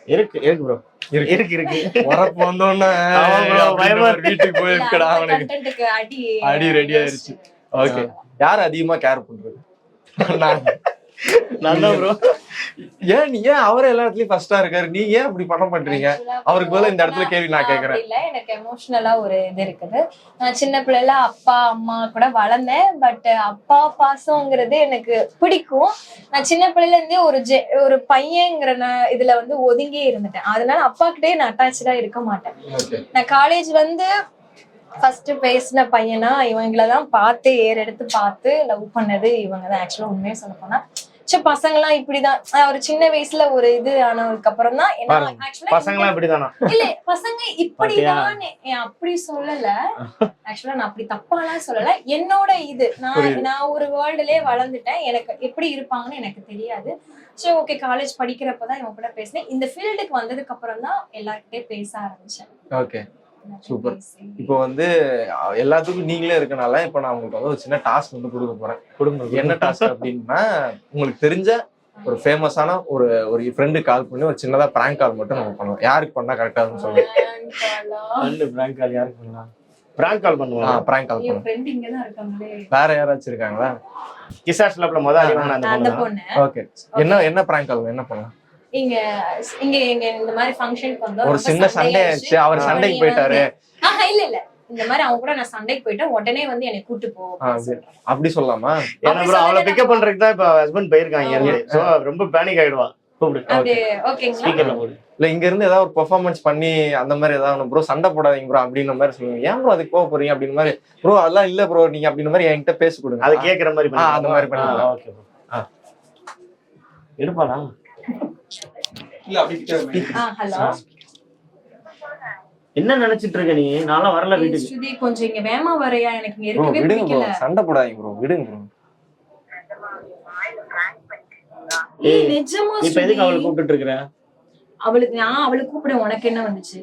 Speaker 6: இருக்கு ப்ரோ. இருக்கு
Speaker 4: வரப்பு வந்தோன்னே வீட்டுக்கு போயிருக்கடா அவனுக்கு அடி ரெடி ஆயிருச்சு. ஓகே. யார் அதிகமா கேர் பண்றது? நான் தான் ப்ரோ. ஏன் நீங்க அவரே எல்லா இடத்துலயும் ஃபர்ஸ்டா இருக்காரு, நீங்க ஏன் அப்படி பண்ண மாட்டீங்க? அவருக்கு பதிலா இந்த இடத்துல கேள்வி நான் கேக்குறேன்.
Speaker 5: இல்ல, எனக்கு எமோஷனலா ஒரு இது இருக்குது. நான் சின்ன பிள்ளைல அப்பா அம்மா கூட வளர்ந்தேன். பட் அப்பா பாசம்ங்கிறது எனக்கு பிடிக்கும். நான் சின்ன பிள்ளைல இருந்தே ஒரு பையன்ங்கிற இதுல வந்து ஒதுங்கி இருந்துட்டேன். அதனால அப்பா கிட்டே நான் அட்டாச்சா இருக்க மாட்டேன். நான் காலேஜ் வந்து ஃபர்ஸ்ட் பேசின பையனா இவங்களதான் பார்த்து எடுத்து பார்த்து லவ் பண்ணது இவங்கதான். ஆக்சுவலா உண்மையா சொல்ல போனா பசங்க எல்லாம் இப்படிதான். ஒரு சின்ன வயசுல ஒரு இது ஆனதுக்கு அப்புறம் தான்
Speaker 6: பசங்க இப்படிதானா?
Speaker 5: இல்ல, பசங்க இப்படிதான் அப்படி சொல்லல. ஆக்சுவலா நான் அப்படி தப்பாலாம் சொல்லல. என்னோட இது நான் ஒரு வேர்ல்டுலயே வளர்ந்துட்டேன். எனக்கு எப்படி இருப்பாங்கன்னு எனக்கு தெரியாது. சோ ஓகே, காலேஜ் படிக்கிறப்பதான் இவங்க கூட பேசினேன். இந்த ஃபீல்டுக்கு வந்ததுக்கு அப்புறம் தான் எல்லார்கிட்டயும் பேச ஆரம்பிச்சேன்.
Speaker 4: ஓகே. சூப்பர். இப்போ வந்து எல்லாத்துக்கும் நீங்களே இருக்கனால இப்போ நான் உங்களுக்கு வந்து ஒரு சின்ன டாஸ்க் வந்து கொடுக்க போறேன். என்ன டாஸ்க் அப்படின்னா, உங்களுக்கு தெரிஞ்ச ஒரு ஃபேமஸான ஒரு ஒரு ஃப்ரெண்டு கால் பண்ணி ஒரு சின்னதா பிராங்க் கால் மட்டும் நம்ம பண்ணுவோம். யாருக்கு பண்ணா கரெக்டா இருக்கும்னு சொல்லுங்க.
Speaker 6: பிராங்க் கால் யாருக்கு பண்ணலாம்? பிராங்க் கால் பண்ணுவோம்.
Speaker 4: பிராங்க் கால் பண்ணுவோம்.
Speaker 5: ஃப்ரெண்ட் இங்க தான் இருக்காங்களே.
Speaker 4: வேற யாராச்சும் இருக்காங்களா?
Speaker 6: கிசாஸ் லாப்ல முதல்ல அந்த
Speaker 5: அந்த
Speaker 6: பொண்ணு.
Speaker 5: பொண்ணு.
Speaker 4: ஓகே. என்ன பிராங்க் கால் என்ன பண்ணலாம்?
Speaker 5: இங்க இங்க இந்த மாதிரி ஃபங்க்ஷனுக்கு வந்தோம்.
Speaker 4: ஒரு சின்ன சண்டை ஆச்சு. அவர் சண்டைக்கு போயிட்டாரு.
Speaker 5: இல்ல இந்த மாதிரி அவங்க கூட நான் சண்டைக்கு போயிட்டேன். உடனே வந்து என்னை கூட்டு போ.
Speaker 4: அப்படி சொல்லலாமா?
Speaker 6: ஏன்னா ப்ரோ அவளை பிக்கப் பண்றதுக்கு தான் இப்ப ஹஸ்பண்ட் போயிருக்காங்க. சோ ரொம்ப பேனிக் ஆயிடுவா. கூப்பிடு.
Speaker 5: அது ஓகேங்களா?
Speaker 6: ஸ்பீக்கர்ல போடு.
Speaker 4: இல்ல இங்க இருந்து ஏதாவது ஒரு பெர்ஃபார்மன்ஸ் பண்ணி அந்த மாதிரி ஏதாவது ப்ரோ சண்டை போடாதீங்க ப்ரோ அப்படின்ற மாதிரி சொல்லுங்க. ஏன் ப்ரோ அதுக்கு போக போறீங்க அப்படின்னு மாதிரி ப்ரோ அதெல்லாம் இல்ல ப்ரோ நீங்க அப்படின்ற மாதிரி என்கிட்ட பேச கொடுங்க.
Speaker 6: அதை கேக்குற மாதிரி
Speaker 4: அந்த மாதிரி பண்ணலாம்.
Speaker 6: Okay bro. எடுப்பாளா?
Speaker 4: இல்ல அப்படி
Speaker 5: ஹலோ.
Speaker 6: என்ன நினைச்சிட்டு இருக்க நீ? நான்லாம் வரல வீட்டுக்கு.
Speaker 5: ஸ்ருதி கொஞ்சம் இங்க வேமா வரையா? எனக்கு இங்க
Speaker 4: ப்ரோ
Speaker 5: இருக்கவே
Speaker 4: விடுங்க ப்ரோ
Speaker 5: பிடிக்கல.
Speaker 4: சண்டை போடாதீங்க ப்ரோ விடுங்க ப்ரோ.
Speaker 5: ஏய் நிஜமா
Speaker 6: இப்ப எதுக்கு அவளை கூப்பிட்டு இருக்கற?
Speaker 5: அவளுக்கு நான் அவளை கூப்பிட உனக்கு என்ன வந்துச்சு?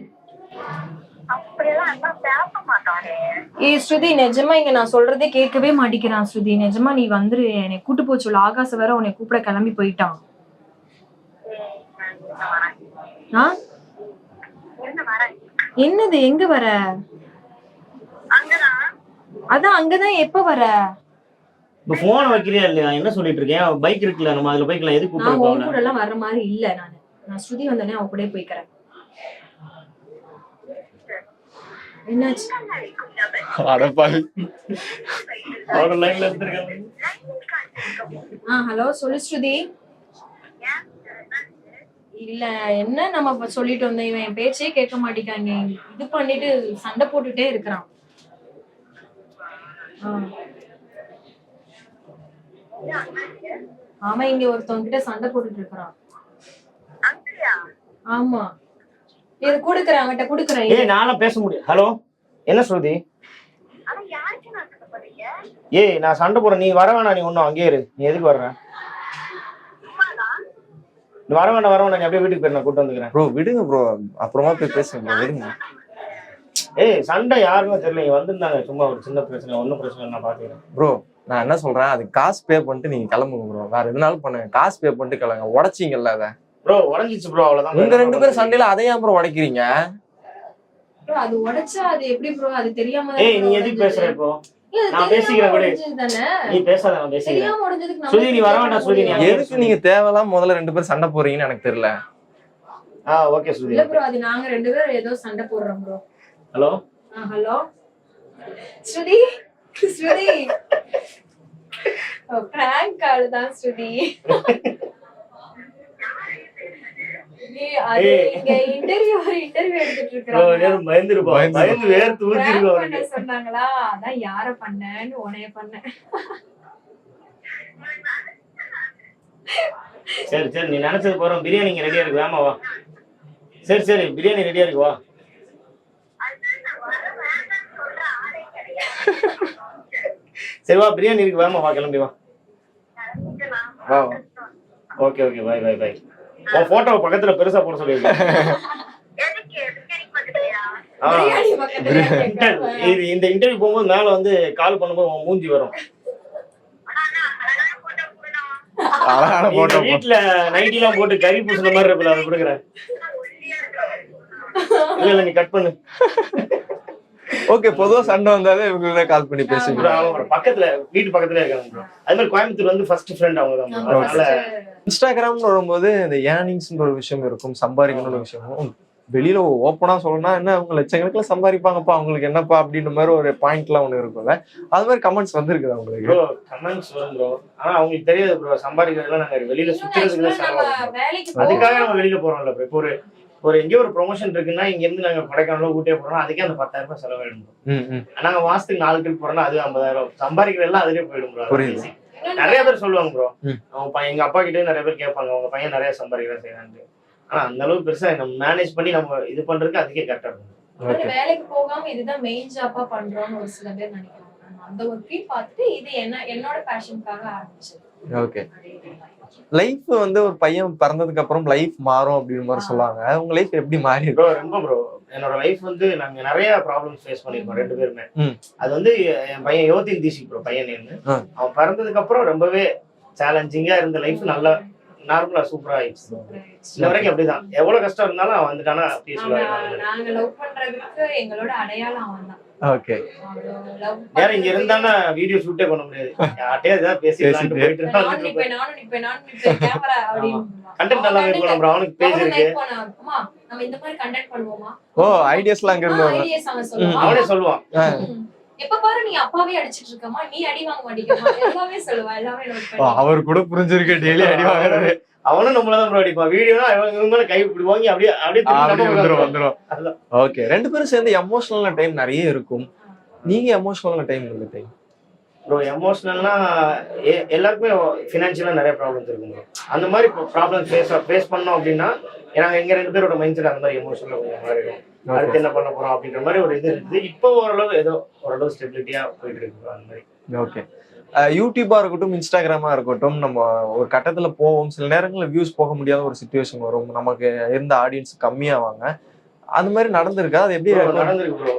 Speaker 5: ஏய் ஸ்ருதி நிஜமா இங்க நான் சொல்றதே கேட்கவே மாட்டேங்கிறான். ஸ்ருதி நிஜமா நீ வந்துரு. என்னை கூட்டு போய் சொல்லு. ஆகாச வேற உன்னை கூப்பிட கிளம்பி போயிட்டான். என்னது எங்க வர? அதான் அங்கதான். எப்ப வர?
Speaker 6: இப்ப போன் வைக்கிறியா இல்லையா? என்ன சொல்லிட்டு இருக்கேன்? பைக் இருக்குல்ல நம்ம அதுல பைக்ல எதுக்கு
Speaker 5: நான் உன்
Speaker 6: கூப்பிட்டு
Speaker 5: கூட எல்லாம் வர்ற மாதிரி இல்ல. நான் ஸ்ருதி வந்தனே அவ கூட போய்க்கறேன். என்னாச்சு?
Speaker 4: அடப்பாவி.
Speaker 6: அவரோட லைன்ல இருந்திருக்காங்க.
Speaker 5: ஹலோ சொல்லு ஸ்ருதி. இல்ல என்ன நம்ம சொல்லிட்டு வந்தோம். இவன் என் பேச்சே கேட்க மாட்டேங்காங்க. இது பண்ணிட்டு சண்டை போட்டுட்டே இருக்கிறான். ஆமா இங்க ஒருத்தவங்க கிட்ட சண்டை போட்டுட்டு இருக்கிறான். ஆமா இது குடுக்குறேன் அவன்கிட்ட குடுக்குறேன்.
Speaker 6: ஏய் நானா பேச முடியும். ஹலோ என்ன ஸ்ருதி? ஏய் நான் சண்டை போறேன். நீ வர வேணாம். நீ ஒன்னும் அங்கேயே இரு. நீ எதுக்கு வர்ற? நீ வர வேண்டாம். நீ அப்படியே வீட்டுக்கு போய் நான் கூட்டு வந்துக்கிறேன்.
Speaker 4: ப்ரோ விடுங்க ப்ரோ அப்புறமா போய் பேசுங்க ப்ரோ விடுங்க.
Speaker 6: ஏய் சண்டை யாருமே தெரியல. நீங்க வந்திருந்தாங்க சும்மா ஒரு சின்ன பிரச்சனை. ஒன்னும் பிரச்சனை நான் பாத்துக்கிறேன்.
Speaker 4: ப்ரோ நான் என்ன சொல்றேன் அதுக்கு காசு பே பண்ணிட்டு நீங்க கிளம்புங்க ப்ரோ. வேற எதுனாலும் பண்ணுங்க. காசு பே பண்ணிட்டு கிளம்புங்க. உடைச்சிங்கல்ல அத
Speaker 6: ப்ரோ உடஞ்சிச்சு ப்ரோ அவ்வளவுதான்.
Speaker 4: உங்க ரெண்டு பேரும் சண்டையில அதை ஏன் ப்ரோ உடைக்கிறீங்க?
Speaker 5: அது உடைச்சா அது எப்படி ப்ரோ? அது தெரியாம
Speaker 6: ஏய் நீ எதுக்கு பேசுற இப்போ? நான் பேசிக்கிறேன் விடு. நீ பேசாத நான் பேசிக்கிறேன்.
Speaker 5: தெரியாம உடைஞ்சதுக்கு
Speaker 6: ஸ்ருதி நீ வர வேண்டாம். ஸ்ருதி நீ
Speaker 4: எதுக்கு நீங்க தேவையில்லாம முதல்ல ரெண்டு பேரும் சண்டை போறீங்கன்னு எனக்கு தெரியல.
Speaker 6: ஓகே ஸ்ருதி.
Speaker 5: இல்ல ப்ரோ அது நாங்க ரெண்டு பேரும் ஏதோ சண்டை போடுறோம் ப்ரோ.
Speaker 6: ஹலோ
Speaker 5: ஹலோ ஸ்ருதி. ஸ்ருதி பிராங்க் கால் தான் ஸ்ருதி. அது இங்க இன்டர்வியூ எடுத்துட்டு இருக்காங்க.
Speaker 6: பயந்து வேர்த்து ஊத்திருக்கு.
Speaker 5: சொன்னாங்களா அதான் யார பண்ணேன்னு உனைய பண்ணேன்.
Speaker 6: சரி நீ நினைச்சது போறோம். பிரியாணி இங்க ரெடியா இருக்கு. வேமா வா. சரி பிரியாணி ரெடியா இருக்கு வா. சரி வா பிரியாணி இருக்கு. வேமா வா கிளம்பி வா. Okay bye. உன் போட்டோ பக்கத்துல பெருசா போட சொல்லிருக்கேன். இந்த இன்டர்வியூ போகும்போது மேல வந்து கால் பண்ணும்போது உன் மூஞ்சி வரும். வீட்டுல நைட்டி எல்லாம் போட்டு கறி பூசுன மாதிரி இருக்குல்ல அதை கொடுக்குறேன். இல்ல நீ கட் பண்ணு.
Speaker 4: ஓகே பொதுவா சண்டை வந்தாலே இவங்க கால் பண்ணி பேசுங்க.
Speaker 6: பக்கத்துல வீட்டு பக்கத்துல இருக்காங்க. அது மாதிரி கோயம்புத்தூர் வந்து ஃபர்ஸ்ட் ஃப்ரெண்ட் அவங்க தான். அதனால
Speaker 4: இன்ஸ்டாகிராம்னு வரும்போது இந்த ஏர்னிங்ஸ்ன்ற ஒரு விஷயம் இருக்கும். சம்பாதிக்கணும்னு விஷயம் வெளியில ஓப்பனா சொல்லணும்னா என்ன அவங்க லட்சக்கணக்கில் சம்பாதிப்பாங்கப்பா அவங்களுக்கு என்னப்பா அப்படின்ற மாதிரி ஒரு பாயிண்ட்லாம் ஒண்ணு இருக்கும்ல. அது மாதிரி கமெண்ட்ஸ் வந்திருக்குது அவங்களுக்கு.
Speaker 6: ப்ரோ கமெண்ட்ஸ் வரும் ப்ரோ. ஆனா அவங்களுக்கு தெரியாது ப்ரோ சம்பாதிக்கிறதுலாம் நாங்க வெளியில சுத்துறதுக்கு தான் செலவாகும். அதுக்காக நம்ம வெளியில போறோம்ல. இப்போ ஒரு எங்கேயோ ஒரு ப்ரொமோஷன் இருக்குன்னா இங்க இருந்து நாங்க கொடைக்கானல ஊட்டியே போறோம். அதுக்கே அந்த 10,000 ரூபாய் செலவாயிடும். நாங்க மாசத்துக்கு 4 ட்ரிப் போறோம்னா அது 50,000. சம்பாதிக்கிறது எல்லாம் அதுலயே போயிடும் ப்ரோ. நிறைய பேர் சொல்லுவாங்க ப்ரோ. அவங்க எங்க அப்பா கிட்டே நிறைய பேர் கேட்பாங்க உங்க பையன் நிறைய சம்பாதிக்கிறா செய்யறான்னு. ஆனா அந்த அளவுக்கு பெருசா நம்ம மேனேஜ் பண்ணி நம்ம இது பண்றதுக்கு அதுக்கே கரெக்டா இருக்கும்.
Speaker 5: வேலைக்கு போகாம இதுதான் மெயின் ஜாப்பா பண்றோம்னு ஒரு சில பேர் நினைக்கிறாங்க. அந்த ஒர்க்கையும் பார்த்துட்டு இது என்னோட பேஷனுக்காக ஆரம்பிச்சது.
Speaker 4: ஓகே லைஃப் வந்து ஒரு பையன் பிறந்ததுக்கு அப்புறம் லைஃப் மாறும் அப்படின்னு மாதிரி சொல்லுவாங்க. உங்க லைஃப் எப்படி மாறி
Speaker 6: ப்ரோ? ரொம்ப ப்ரோ என்னோட லைஃப் வந்து நாங்க நிறைய ப்ராப்ளம்ஸ் ஃபேஸ் பண்ணிருக்கோம் ரெண்டு பேருமே. அது வந்து என் பையன் யோதின் தீசிக் ப்ரோ பையன். அவன் பிறந்ததுக்கு அப்புறம் ரொம்பவே சேலஞ்சிங்கா இருந்த லைஃப் நல்லா நார்மலா சூப்பரா ஆயிடுச்சு இந்த வரைக்கும் அப்படிதான். எவ்வளவு கஷ்டம் இருந்தாலும் அவன் வந்துட்டானா அப்படியே சொல்லுவாங்க.
Speaker 5: நாங்க லவ் பண்றதுக்கு எங்களோட அடையாளம் அவன் தான்.
Speaker 4: ஓகே.
Speaker 6: வேற இங்க இருந்தானா வீடியோ ஷூட்டே பண்ண முடியாது. யார்ட்டே ஏதாவது பேசிட்டு போயிட்டு
Speaker 5: நானும் நிப்பேன் கேமரா அப்படின்னு
Speaker 6: கண்டென்ட் நல்லாவே போலாம் ப்ரோ. அவனுக்கு பேஜ் இருக்கு.
Speaker 5: அம்மா நம்ம இந்த மாதிரி கண்டென்ட் பண்ணுவோமா?
Speaker 4: ஓ ஐடியாஸ்லாம் அங்க இருந்து வரும்.
Speaker 5: ஐடியாஸ் அவன் சொல்லுவான்.
Speaker 6: அவனே சொல்லுவான்.
Speaker 5: எப்ப பாரு நீ அப்பாவே அடிச்சிட்டு இருக்கமா, நீ அடி வாங்க மாட்டீங்கமா, எல்லாமே சொல்லுவான். எல்லாமே நோட் பண்ணி.
Speaker 4: அவர் கூட புரிஞ்சிருக்கு டெய்லி அடி வாங்குறாரு.
Speaker 6: அவனும் நம்மளதான் ப்ரோ அடிப்பான். வீடியோனா இவங்க மேல கை இப்படி வாங்கி அப்படியே
Speaker 4: வந்துரும். ஓகே. ரெண்டு பேரும் சேர்ந்து எமோஷனலான டைம் நிறைய இருக்கும். நீங்க எமோஷனலான டைம் இருந்த டைம்
Speaker 6: ப்ரோ? எமோஷனல்னா எல்லாருக்குமே ஃபினான்ஷியலா நிறைய ப்ராப்ளம்ஸ் இருக்கும் ப்ரோ. அந்த மாதிரி ப்ராப்ளம் ஃபேஸ் பண்ணோம் அப்படின்னா நாங்க எங்க ரெண்டு பேரோட மைண்ட் செட் அந்த மாதிரி எமோஷனலா கொஞ்சம் மாதிரி இருக்கும். அடுத்து என்ன பண்ண போறோம் அப்படின்ற மாதிரி ஒரு இது இருக்குது. இப்போ ஓரளவு ஸ்டெபிலிட்டியா போயிட்டு இருக்கு அந்த மாதிரி.
Speaker 4: ஓகே. யூடியூபா இருக்கட்டும், இன்ஸ்டாகிராமா இருக்கட்டும், நம்ம ஒரு கட்டத்துல போவோம். சில நேரங்களில் வியூஸ் போக முடியாத ஒரு சிச்சுவேஷன் வரும். நமக்கு இருந்த ஆடியன்ஸ் கம்மியாவாங்க. அந்த மாதிரி நடந்திருக்கா? அது எப்படி
Speaker 6: நடந்திருக்கு ப்ரோ?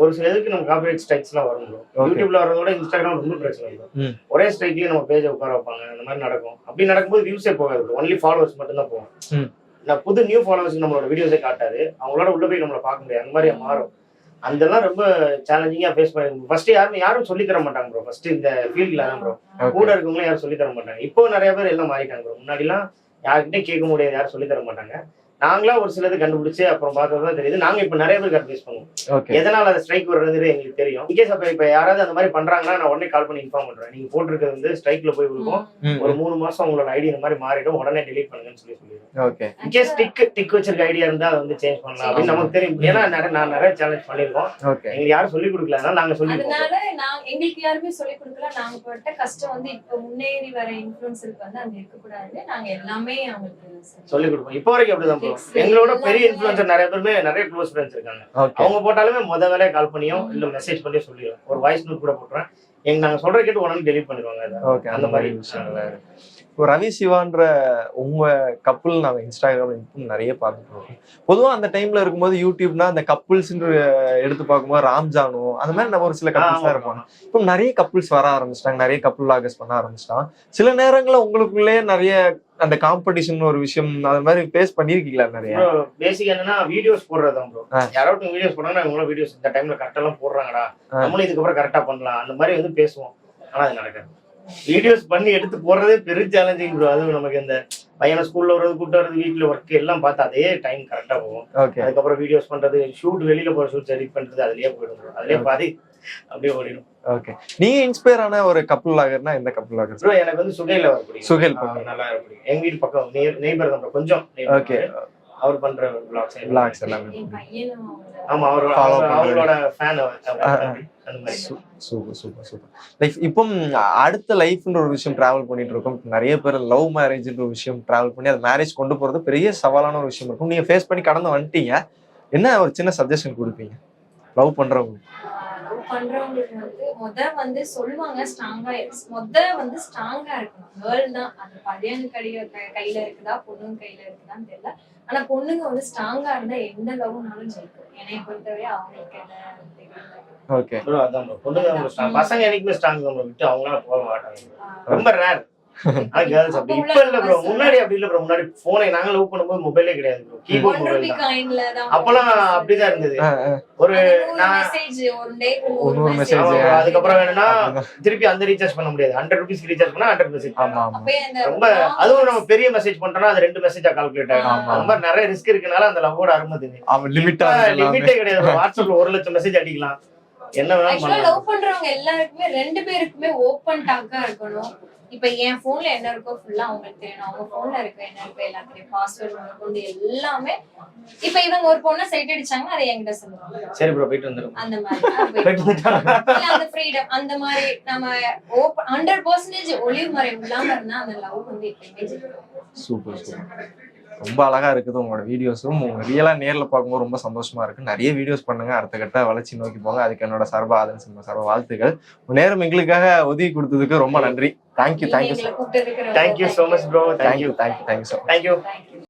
Speaker 6: ஒரு சில இதுக்கு நம்ம காப்பிரைட் ஸ்ட்ரைக்ஸ் எல்லாம் வரும் ப்ரோ. யூடியூப்ல வரதோட இன்ஸ்டாகிராம் ரொம்ப பிரச்சனை இருக்கும். ஒரே ஸ்ட்ரைக்லயே நம்ம பேஜை உட்கார வைப்பாங்க. அந்த மாதிரி நடக்கும். அப்படி நடக்கும்போது வியூஸே போகாது ப்ரோ. ஒன்லி ஃபாலோவர்ஸ் மட்டும் தான் போகும். நான் புது நியூ ஃபாலோவர்ஸ்க்கு நம்மளோட வீடியோஸே காட்டாது. அவங்களோட உள்ள போய் நம்மளை பார்க்க முடியாது. அந்த மாதிரி மாறும். அதெல்லாம் ரொம்ப சேலஞ்சிங்கா ஃபேஸ் பண்ணி ஃபர்ஸ்ட் யாரும் சொல்லி தர மாட்டாங்க ப்ரோ. ஃபர்ஸ்ட் இந்த ஃபீல்ட்ல தான் ப்ரோ. கூட இருக்கவங்களும் யாரும் சொல்லி தர மாட்டாங்க. இப்போ நிறைய பேர் எல்லாம் மாறிட்டாங்க ப்ரோ. முன்னாடி எல்லாம் யாருக்கிட்டே கேட்க முடியாது, யாரும் சொல்லி தர மாட்டாங்க. நாங்களா ஒரு சிலது கண்டுபிடிச்சு அப்புறம் பார்த்ததான் தெரியுது. நாங்க இப்ப நிறைய பேருக்கு அட்வைஸ் பண்ணுவோம். எதனால அந்த ஸ்ட்ரைக் வர்றது எங்களுக்கு தெரியும். இன்கேஸ் அப்ப இப்ப யாராவது அந்த மாதிரி பண்றாங்கன்னா நான் உடனே கால் பண்ணி இன்ஃபார்ம் பண்றேன். நீங்க போட்டிருக்கிறது வந்து ஸ்ட்ரைக்ல போய் விடுவோம். ஒரு 3 மாசம் உங்களோட ஐடி இந்த மாதிரி மாறிடும், உடனே டெலீட் பண்ணுங்கன்னு சொல்லிடுவோம். இன்கேஸ் டிக் வச்சிருக்க ஐடியா இருந்தா அதை வந்து சேஞ்ச் பண்ணலாம் அப்படின்னு நமக்கு தெரியும். ஏன்னா நான் நிறைய சேலஞ்ச் பண்ணிருக்கோம். எங்களுக்கு யாரும் சொல்லி கொடுக்கல, அதனால நாங்க சொல்லி
Speaker 5: எங்களுக்கு யாருமே சொல்லி கொடுக்கல. நாங்க பட்ட கஷ்டம் வந்து இப்ப முன்னேறி வர இன்ஃபுளுசருக்கு வந்து அங்க இருக்கக்கூடாது. நாங்க எல்லாமே அவங்களுக்கு சொல்லி கொடுப்போம். இப்போ வரைக்கும் அப்படிதான். எங்களோட பெரிய இன்ஃப்ளூயன்சர் நிறைய பேருமே நிறைய க்ளோஸ் ஃப்ரெண்ட்ஸ் இருக்காங்க. அவங்க போட்டாலுமே வேலையை கால் பண்ணியோ இல்ல மெசேஜ் பண்ணி சொல்லிடுவோம். ஒரு வாய்ஸ் நோட் கூட போட்டுறேன். நாங்க சொல்ற கேட்டு உடனே டெலிட் பண்ணிடுவாங்க. அந்த மாதிரி விஷயங்கள்.
Speaker 4: இப்போ ரவி சிவான்ற உங்க கப்புள் நாங்க இன்ஸ்டாகிராம்ல நிறைய பார்த்துட்டு. பொதுவா அந்த டைம்ல இருக்கும்போது யூடியூப்னா அந்த கப்புள்ஸ் எடுத்து பார்க்கும்போது ராம்ஜானு அந்த மாதிரி ஒரு சில கப்புள்ஸ் தான் இருப்பாங்க. இப்போ நிறைய கப்புள்ஸ் வர ஆரம்பிச்சிட்டாங்க. நிறைய கப்புள் லாகர்ஸ் பண்ண ஆரம்பிச்சிட்டாங்க. சில நேரங்கள்ல உங்களுக்குள்ளே நிறைய அந்த காம்படிஷன் ஒரு விஷயம் அது மாதிரி ஃபேஸ் பண்ணிருக்கீங்களா? நிறைய
Speaker 6: பேசிக் என்னன்னா வீடியோஸ் போடுறதுதான் ப்ரோ. யாராவது வீடியோஸ் போடுறாங்கன்னா இவங்களோட வீடியோஸ் இந்த டைம்ல கரெக்டா எல்லாம் போடுறாங்கடா, நம்மளும் இதுக்கப்புறம் கரெக்டா பண்ணலாம் அந்த மாதிரி வந்து பேசுவோம். ஆனா அது நடக்காது. வீடியோஸ் பண்ணி எடுத்து போடுறதே பெரிய சேலஞ்சிங் ப்ரோ. அதுவும் நமக்கு இந்த பையனை ஸ்கூல்ல வர்றது, கூட்டு வர்றது, வீட்டுல ஒர்க் எல்லாம் பார்த்து அதே டைம் கரெக்டா போகும். அதுக்கப்புறம் வீடியோஸ் பண்றது, ஷூட் வெளியில போற ஷூட் எடிட் பண்றது அதுலயே போயிடும். அதுலயே பாதி அப்படியே ஓடிடும்.
Speaker 4: ஓகே. நீங்க இன்ஸ்பயர் ஆன ஒரு கப்புள் லாகர்னா எந்த கப்புள் லாகர் ப்ரோ?
Speaker 6: எனக்கு வந்து சுகைல வர பிடிக்கும். சுகைல் நல்லா பிடிக்கும். எங்க வீட்டு பக்கம் நெய்பர் தான் கொஞ்சம். ஓகே. அவர் பண்ற vlogs எல்லாமே. ஆமா, அவரோட ஃபேன். அந்த மாதிரி
Speaker 4: சூப்பர். லைஃப் இப்போ அடுத்த லைஃப்ன்ற ஒரு விஷயம் டிராவல் பண்ணிட்டு இருக்கோம். நிறைய பேர் லவ் மேரேஜ்ன்ற ஒரு விஷயம் டிராவல் பண்ணி அது மேரேஜ் கொண்டு போறது பெரிய சவாலான ஒரு விஷயம் இருக்கும். நீங்க ஃபேஸ் பண்ணி கடந்து வந்துட்டீங்க. என்ன ஒரு சின்ன சஜஷன் கொடுப்பீங்க லவ் பண்றவங்களுக்கு?
Speaker 5: வந்து சொல்லுவாங்க ஸ்ட்ராங்கா இருக்கணும். கேர்ள் தான் அது பையன் கையில இருக்குதா பொண்ணுங்க கையில இருக்குதான்னு தெரியல. ஆனா பொண்ணுங்க வந்து ஸ்ட்ராங்கா இருந்தா எந்த லவ்னாலும் ஜெயிக்கும். என்னை பொறுத்தவரை அவங்களுக்கு
Speaker 4: ஓகே
Speaker 6: ப்ரோ. அதான் ப்ரோ. பொண்ணுங்க பசங்க என்னைக்குமே ஸ்ட்ராங் தான் ப்ரோ. விட்டு அவங்களால போக மாட்டாங்க. ரொம்ப ரேர். ஆனா கேர்ள்ஸ் அப்படி இப்ப இல்ல ப்ரோ. முன்னாடி அப்படி இல்ல ப்ரோ. முன்னாடி போனை நாங்க லவ் பண்ணும்போது மொபைலே கிடையாது ப்ரோ. கீபோர்ட் மொபைல் தான். அப்பலாம் அப்படிதான் இருந்தது. ஒரு மெசேஜ் அதுக்கப்புறம் வேணும்னா திருப்பி அந்த ரீசார்ஜ் பண்ண முடியாது. 100 rupees ரீசார்ஜ் பண்ணா 100 மெசேஜ். ரொம்ப அதுவும் நம்ம பெரிய மெசேஜ் பண்றோம்னா அது 2 மெசேஜா கால்குலேட் ஆகும். அந்த மாதிரி நிறைய ரிஸ்க் இருக்கனால அந்த லவ்வோட அருமை தெரியும். லிமிட்டே கிடையாது. வாட்ஸ்அப்ல 1 லட்சம் மெசேஜ் அடிக்கலாம். என்ன வேணாலும்
Speaker 5: லவ் பண்றவங்க எல்லாருக்குமே 2 பேருக்குமே ஓபன் டாக்கா இருக்கணும். இப்ப என் போன்ல என்ன இருக்கோ ஃபுல்லா அவங்களுக்கு தெரியணும். அவங்க போன்ல இருக்க என்ன இருக்கோ எல்லாத்தையும் பாஸ்வேர்ட் கொண்டு எல்லாமே. இப்ப இவங்க ஒரு பொண்ணை சைட் அடிச்சாங்கன்னா அதை என்கிட்ட சொல்லுவாங்க.
Speaker 6: சரி ப்ரோ போயிட்டு வந்துரும்.
Speaker 5: அந்த மாதிரி அந்த ஃப்ரீடம் அந்த மாதிரி நம்ம 100% ஒளிவு மறைவு இல்லாம இருந்தா அந்த லவ் வந்து எப்பயுமே
Speaker 4: சூப்பர். ரொம்ப அழகா இருக்குது உங்களோட வீடியோஸும். உங்க ரியலா நேர்ல பார்க்கும்போது ரொம்ப சந்தோஷமா இருக்கு. நிறைய வீடியோஸ் பண்ணுங்க. அடுத்த கட்ட வளர்ச்சி நோக்கி போங்க. அதுக்கு என்னோட சர்வ ஆதரவு சர்வ வாழ்த்துக்கள். நேரம் எங்களுக்காக ஒதுக்கி கொடுத்ததுக்கு ரொம்ப நன்றி. Thank you so much bro. Thank you so much.